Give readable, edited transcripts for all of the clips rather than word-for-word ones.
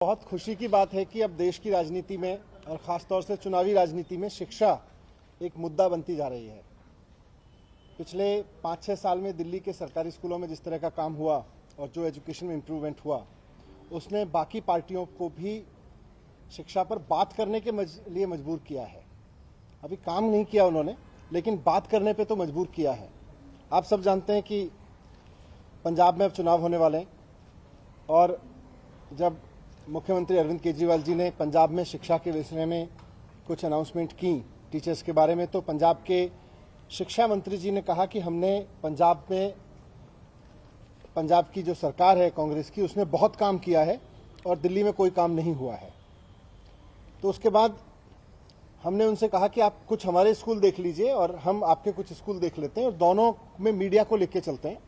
बहुत खुशी की बात है कि अब देश की राजनीति में और खासतौर से चुनावी राजनीति में शिक्षा एक मुद्दा बनती जा रही है। पिछले 5-6 साल में दिल्ली के सरकारी स्कूलों में जिस तरह का काम हुआ और जो एजुकेशन में इम्प्रूवमेंट हुआ, उसने बाकी पार्टियों को भी शिक्षा पर बात करने के लिए मजबूर किया है। अभी काम नहीं किया उन्होंने, लेकिन बात करने पे तो मजबूर किया है। आप सब जानते हैं कि पंजाब में अब चुनाव होने वाले हैं और जब मुख्यमंत्री अरविंद केजरीवाल जी ने पंजाब में शिक्षा के विषय में कुछ अनाउंसमेंट की टीचर्स के बारे में, तो पंजाब के शिक्षा मंत्री जी ने कहा कि हमने पंजाब की जो सरकार है कांग्रेस की, उसने बहुत काम किया है और दिल्ली में कोई काम नहीं हुआ है। तो उसके बाद हमने उनसे कहा कि आप कुछ हमारे स्कूल देख लीजिए और हम आपके कुछ स्कूल देख लेते हैं और दोनों में मीडिया को लेके चलते हैं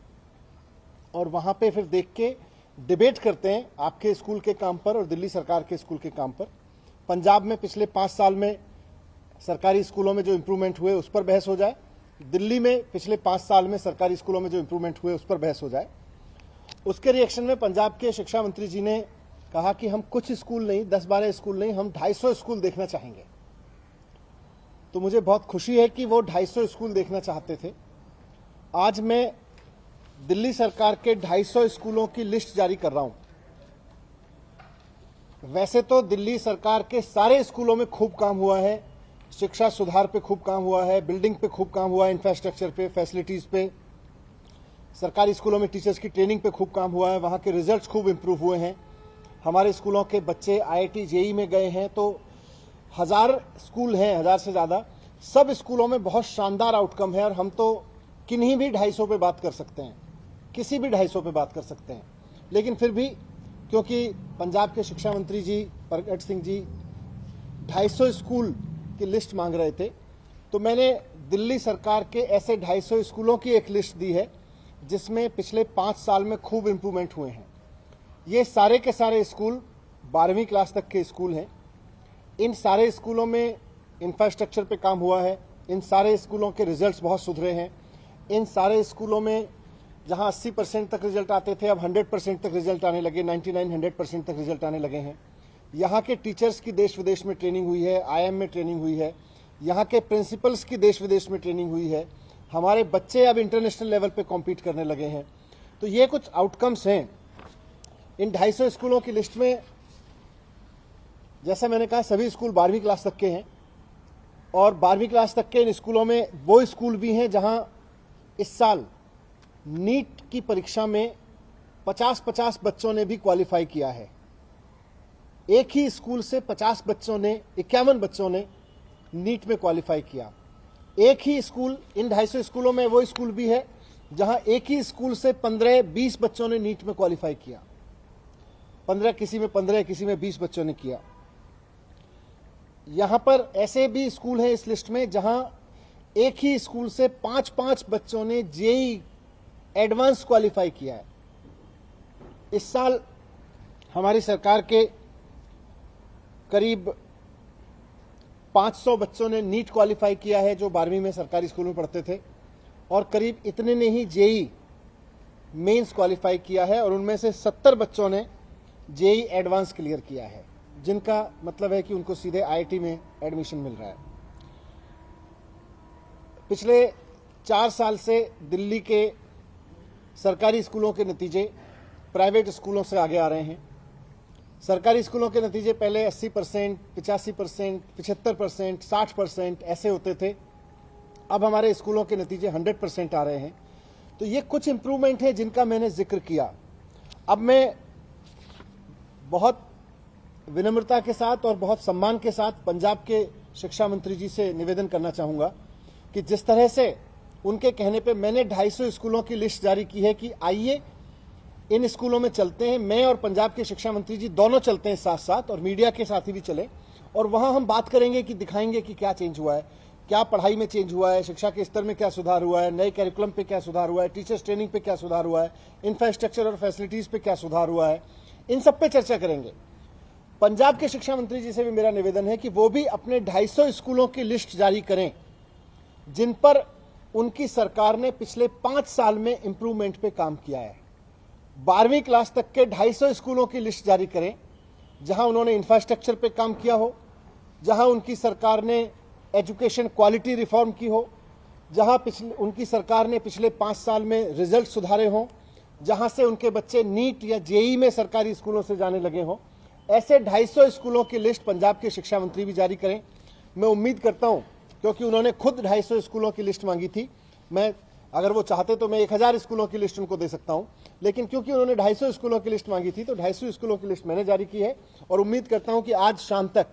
और वहां पे फिर देख के डिबेट करते हैं आपके स्कूल के काम पर और दिल्ली सरकार के स्कूल के काम पर। पंजाब में पिछले 5 साल में सरकारी स्कूलों में जो इम्प्रूवमेंट हुए उस पर बहस हो जाए, दिल्ली में पिछले 5 साल में सरकारी स्कूलों में जो इम्प्रूवमेंट हुए उस पर बहस हो जाए। उसके रिएक्शन में पंजाब के शिक्षा मंत्री जी ने कहा कि हम कुछ स्कूल नहीं, 10-12 स्कूल नहीं, हम 250 स्कूल देखना चाहेंगे। तो मुझे बहुत खुशी है कि वो 250 स्कूल देखना चाहते थे। आज मैं दिल्ली सरकार के 250 स्कूलों की लिस्ट जारी कर रहा हूं। वैसे तो दिल्ली सरकार के सारे स्कूलों में खूब काम हुआ है, शिक्षा सुधार पे खूब काम हुआ है, बिल्डिंग पे खूब काम हुआ है, इंफ्रास्ट्रक्चर पे, फैसिलिटीज पे, सरकारी स्कूलों में टीचर्स की ट्रेनिंग पे खूब काम हुआ है, वहां के रिजल्ट्स खूब इंप्रूव हुए हैं। हमारे स्कूलों के बच्चे IIT JEE में गए हैं, तो 1000 स्कूल हैं, 1000 से ज्यादा, सब स्कूलों में बहुत शानदार आउटकम है और हम तो किन्हीं भी 250 पे बात कर सकते हैं, किसी भी 250 पे बात कर सकते हैं। लेकिन फिर भी क्योंकि पंजाब के शिक्षा मंत्री जी प्रगट सिंह जी 250 स्कूल की लिस्ट मांग रहे थे, तो मैंने दिल्ली सरकार के ऐसे 250 स्कूलों की एक लिस्ट दी है जिसमें पिछले 5 साल में खूब इंप्रूवमेंट हुए हैं। ये सारे के सारे स्कूल 12वीं क्लास तक के स्कूल हैं। इन सारे स्कूलों में इंफ्रास्ट्रक्चर पे काम हुआ है, इन सारे स्कूलों के रिजल्ट्स बहुत सुधरे हैं। इन सारे स्कूलों में जहां 80% तक रिजल्ट आते थे, अब 100% तक रिजल्ट आने लगे, 99-100% तक रिजल्ट आने लगे हैं। यहाँ के टीचर्स की देश विदेश में ट्रेनिंग हुई है, IIM में ट्रेनिंग हुई है, यहाँ के प्रिंसिपल्स की देश विदेश में ट्रेनिंग हुई है। हमारे बच्चे अब इंटरनेशनल लेवल पे कॉम्पीट करने लगे हैं। तो ये कुछ आउटकम्स हैं। इन 250 स्कूलों की लिस्ट में, जैसा मैंने कहा, सभी स्कूल 12वीं क्लास तक के हैं और 12वीं क्लास तक के इन स्कूलों में वो स्कूल भी हैं जहां इस साल नीट की परीक्षा में 50-50 बच्चों ने भी क्वालिफाई किया है। एक ही स्कूल से 50 बच्चों ने, 51 बच्चों ने नीट में क्वालिफाई किया। एक ही स्कूल, इन 250 स्कूलों में वो स्कूल भी है जहां एक ही स्कूल से 15-20 बच्चों ने नीट में क्वालिफाई किया। 15, किसी में 15, किसी में 20 बच्चों ने किया। यहां पर ऐसे भी स्कूल हैं इस लिस्ट में जहां एक ही स्कूल से 5-5 बच्चों ने JEE एडवांस क्वालिफाई किया है। इस साल हमारी सरकार के करीब 500 बच्चों ने नीट क्वालिफाई किया है जो 12वीं में सरकारी स्कूल में पढ़ते थे, और करीब इतने ने ही JEE मेंस क्वालिफाई किया है और उनमें से 70 बच्चों ने JEE एडवांस क्लियर किया है, जिनका मतलब है कि उनको सीधे IIT में एडमिशन मिल रहा है। पिछले 4 साल से दिल्ली के सरकारी स्कूलों के नतीजे प्राइवेट स्कूलों से आगे आ रहे हैं। सरकारी स्कूलों के नतीजे पहले 80%, 85%, 75%, 60% ऐसे होते थे। अब हमारे स्कूलों के नतीजे 100% आ रहे हैं। तो ये कुछ इंप्रूवमेंट है जिनका मैंने जिक्र किया। अब मैं बहुत विनम्रता के साथ और बहुत सम्मान के साथ पंजाब के शिक्षा मंत्री जी से निवेदन करना चाहूंगा कि जिस तरह से उनके कहने पे मैंने 250 स्कूलों की लिस्ट जारी की है कि आइए इन स्कूलों में चलते हैं, मैं और पंजाब के शिक्षा मंत्री जी दोनों चलते हैं साथ साथ, और मीडिया के साथ ही भी चले, और वहां हम बात करेंगे कि दिखाएंगे कि क्या चेंज हुआ है, क्या पढ़ाई में चेंज हुआ है, शिक्षा के स्तर में क्या सुधार हुआ है, नए कैरिकुलम पे क्या सुधार हुआ है, टीचर्स ट्रेनिंग पे क्या सुधार हुआ है, इंफ्रास्ट्रक्चर और फैसिलिटीज पे क्या सुधार हुआ है, इन सब पे चर्चा करेंगे। पंजाब के शिक्षा मंत्री जी से भी मेरा निवेदन है कि वो भी अपने 250 स्कूलों की लिस्ट जारी करें जिन पर उनकी सरकार ने पिछले 5 साल में इंप्रूवमेंट पे काम किया है। 12वीं क्लास तक के 250 स्कूलों की लिस्ट जारी करें जहां उन्होंने इंफ्रास्ट्रक्चर पे काम किया हो, जहां उनकी सरकार ने एजुकेशन क्वालिटी रिफॉर्म की हो, जहां उनकी सरकार ने पिछले 5 साल में रिजल्ट सुधारे हों, जहां से उनके बच्चे नीट या जेई में सरकारी स्कूलों से जाने लगे हों, ऐसे 250 स्कूलों की लिस्ट पंजाब के शिक्षा मंत्री भी जारी करें। मैं उम्मीद करता हूं, क्योंकि उन्होंने खुद 250 स्कूलों की लिस्ट मांगी थी, मैं अगर वो चाहते तो मैं 1000 स्कूलों की लिस्ट उनको दे सकता हूं, लेकिन क्योंकि उन्होंने 250 स्कूलों की लिस्ट मांगी थी तो 250 स्कूलों की लिस्ट मैंने जारी की है। और उम्मीद करता हूं कि आज शाम तक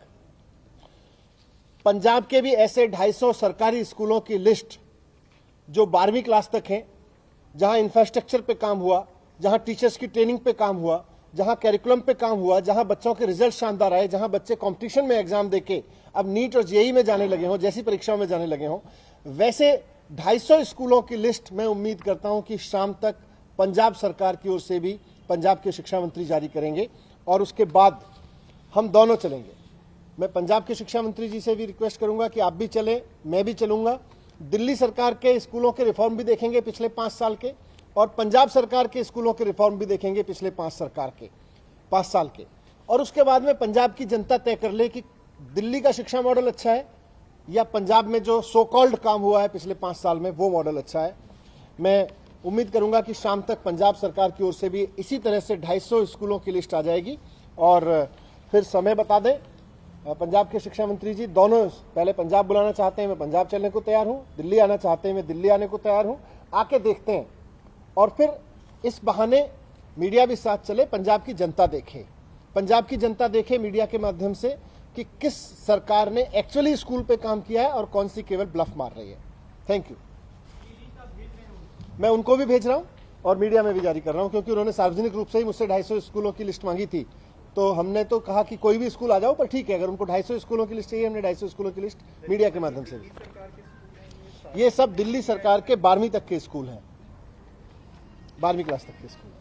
पंजाब के भी ऐसे 250 सरकारी स्कूलों की लिस्ट जो 12वीं क्लास तक हैं, जहां इंफ्रास्ट्रक्चर पे काम हुआ, जहां टीचर्स की ट्रेनिंग पे काम हुआ, जहां कैरिकुलम पे काम हुआ, जहां बच्चों के रिजल्ट शानदार आए, जहां बच्चे कंपटीशन में एग्जाम देके अब नीट और जेई में जाने लगे हों, जैसी परीक्षाओं में जाने लगे हों, वैसे 250 स्कूलों की लिस्ट मैं उम्मीद करता हूं कि शाम तक पंजाब सरकार की ओर से भी पंजाब के शिक्षा मंत्री जारी करेंगे और उसके बाद हम दोनों चलेंगे। मैं पंजाब के शिक्षा मंत्री जी से भी रिक्वेस्ट करूंगा कि आप भी चलें, मैं भी चलूंगा। दिल्ली सरकार के स्कूलों के रिफॉर्म भी देखेंगे पिछले 5 साल के, और पंजाब सरकार के स्कूलों के रिफॉर्म भी देखेंगे पिछले 5 साल के। और उसके बाद में पंजाब की जनता तय कर ले कि दिल्ली का शिक्षा मॉडल अच्छा है या पंजाब में जो सो कॉल्ड काम हुआ है पिछले 5 साल में वो मॉडल अच्छा है। मैं उम्मीद करूंगा कि शाम तक पंजाब सरकार की ओर से भी इसी तरह से 250 स्कूलों की लिस्ट आ जाएगी। और फिर समय बता दें पंजाब के शिक्षा मंत्री जी, दोनों पहले पंजाब बुलाना चाहते हैं, मैं पंजाब चलने को तैयार हूं, दिल्ली आना चाहते हैं, मैं दिल्ली आने को तैयार हूं। आके देखते हैं और फिर इस बहाने मीडिया भी साथ चले, पंजाब की जनता देखे, पंजाब की जनता देखे मीडिया के माध्यम से कि किस सरकार ने एक्चुअली स्कूल पे काम किया है और कौन सी केवल ब्लफ मार रही है। Thank you. मैं उनको भी भेज रहा हूं और मीडिया में भी जारी कर रहा हूं, क्योंकि उन्होंने सार्वजनिक रूप से ही मुझसे 250 स्कूलों की लिस्ट मांगी थी, तो हमने तो कहा कि कोई भी स्कूल आ जाओ, पर ठीक है अगर उनको 250 स्कूलों की लिस्ट चाहिए, हमने 250 स्कूलों की लिस्ट मीडिया के माध्यम से भी। ये सब दिल्ली सरकार के 12वीं तक के स्कूल हैं, 12वीं क्लास तक के स्कूल।